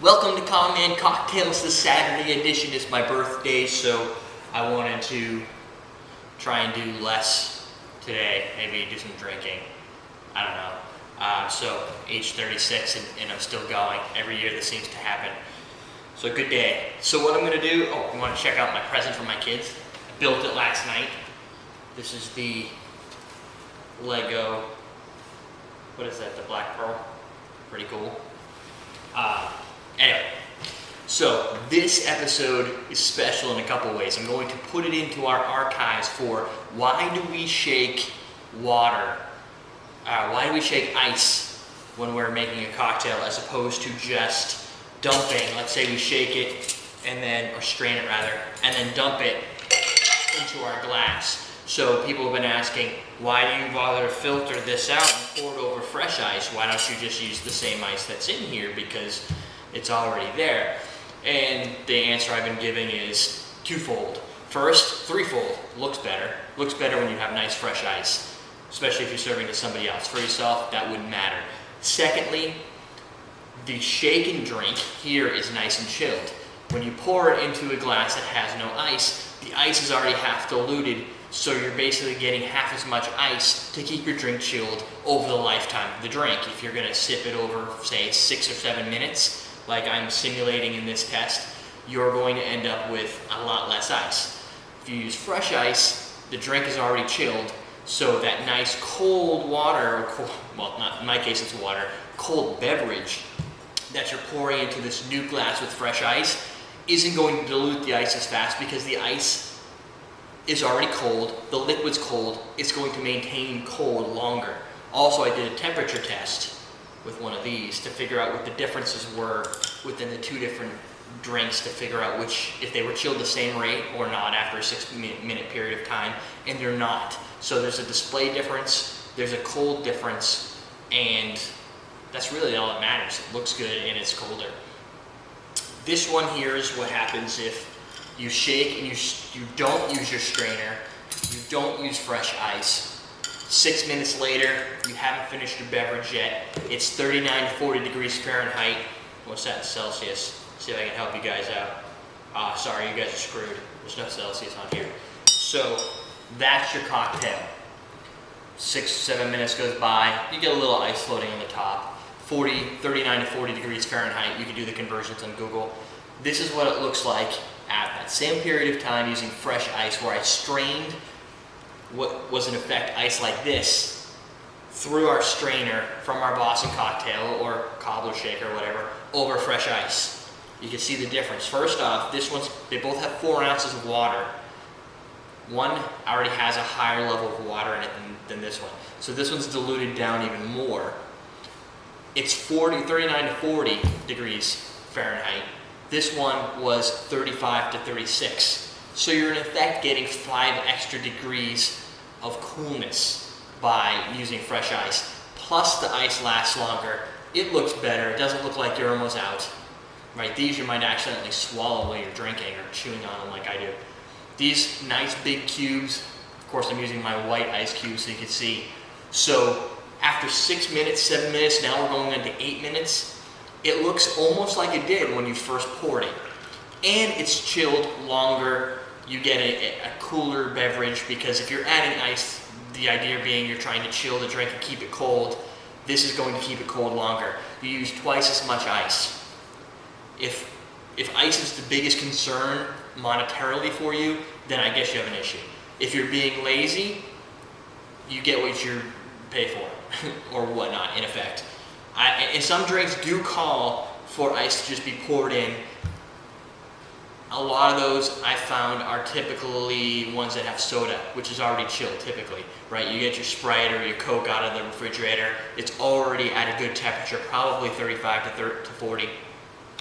Welcome to Common Man Cocktails. The Saturday edition is my birthday, so I wanted to try and do less today. Maybe do some drinking. I don't know. So age 36 and I'm still going. Every year this seems to happen. So good day. So what I'm going to do, you want to check out my present for my kids? I built it last night. This is the Lego, what is that, the Black Pearl? Pretty cool. Anyway, so this episode is special in a couple ways. I'm going to put it into our archives for why do we shake water? Why do we shake ice when we're making a cocktail as opposed to just dumping? Let's say we shake it and then, or strain it rather, and then dump it into our glass. So people have been asking, why do you bother to filter this out and pour it over fresh ice? Why don't you just use the same ice that's in here because it's already there? And the answer I've been giving is twofold. First, threefold. Looks better. Looks better when you have nice fresh ice, especially if you're serving to somebody else. For yourself, that wouldn't matter. Secondly, the shake and drink here is nice and chilled. When you pour it into a glass that has no ice, the ice is already half diluted, so you're basically getting half as much ice to keep your drink chilled over the lifetime of the drink. If you're going to sip it over, say, 6 or 7 minutes, like I'm simulating in this test, you're going to end up with a lot less ice. If you use fresh ice, the drink is already chilled, so that nice cold water, or cold, well, not in my case it's water, cold beverage that you're pouring into this new glass with fresh ice isn't going to dilute the ice as fast because the ice is already cold, the liquid's cold, it's going to maintain cold longer. Also, I did a temperature test with one of these to figure out what the differences were within the two different drinks to figure out which, if they were chilled the same rate or not after a 6-minute period of time, and they're not. So there's a display difference, there's a cold difference, and that's really all that matters. It looks good and it's colder. This one here is what happens if you shake and you don't use your strainer, you don't use fresh ice. 6 minutes later, you haven't finished your beverage yet. It's 39 to 40 degrees Fahrenheit. What's that in Celsius? See if I can help you guys out. Sorry, you guys are screwed. There's no Celsius on here. So that's your cocktail. 6-7 minutes goes by. You get a little ice floating on the top. 39 to 40 degrees Fahrenheit. You can do the conversions on Google. This is what it looks like at that same period of time using fresh ice, where I strained what was in effect ice like this through our strainer from our Boston cocktail or cobbler shaker or whatever over fresh ice. You can see the difference. First off, they both have 4 ounces of water. One already has a higher level of water in it than this one. So this one's diluted down even more. It's 39 to 40 degrees Fahrenheit. This one was 35 to 36. So you're in effect getting 5 extra degrees of coolness by using fresh ice. Plus the ice lasts longer. It looks better. It doesn't look like you're almost out. Right? These you might accidentally swallow while you're drinking or chewing on them like I do. These nice big cubes, of course I'm using my white ice cubes so you can see. So after 6 minutes, 7 minutes, now we're going into 8 minutes. It looks almost like it did when you first poured it. And it's chilled longer. You get a cooler beverage because if you're adding ice, the idea being you're trying to chill the drink and keep it cold, this is going to keep it cold longer. You use twice as much ice. If ice is the biggest concern monetarily for you, then I guess you have an issue. If you're being lazy, you get what you pay for, or whatnot, in effect. And some drinks do call for ice to just be poured in. A lot of those I found are typically ones that have soda, which is already chilled typically, right? You get your Sprite or your Coke out of the refrigerator, it's already at a good temperature, probably 35 to 40.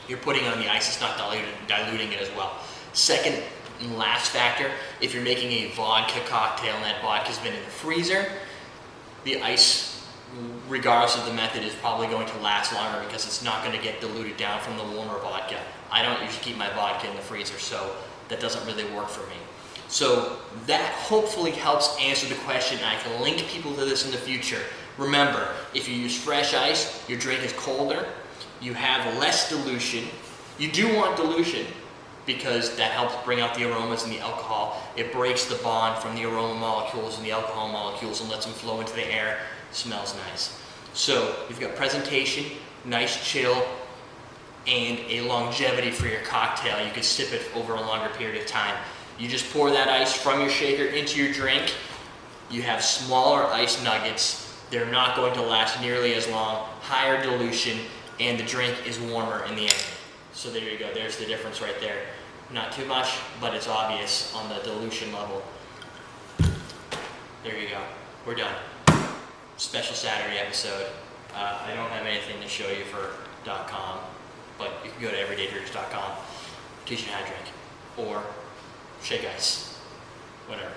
You're putting on the ice, it's not diluting it as well. Second and last factor, if you're making a vodka cocktail and that vodka's been in the freezer, the ice, regardless of the method, is probably going to last longer because it's not going to get diluted down from the warmer vodka. I don't usually keep my vodka in the freezer, so that doesn't really work for me. So that hopefully helps answer the question. I can link people to this in the future. Remember, if you use fresh ice, your drink is colder. you have less dilution. You do want dilution because that helps bring out the aromas and the alcohol. It breaks the bond from the aroma molecules and the alcohol molecules and lets them flow into the air. Smells nice. So you've got presentation, nice chill, and a longevity for your cocktail. You can sip it over a longer period of time. You just pour that ice from your shaker into your drink. You have smaller ice nuggets. They're not going to last nearly as long, higher dilution, and the drink is warmer in the end. So there you go, there's the difference right there. Not too much, but it's obvious on the dilution level. There you go, we're done. Special Saturday episode. I don't have anything to show you for .com, but you can go to everydaydrinks.com, teach you how to drink, or shake ice, whatever.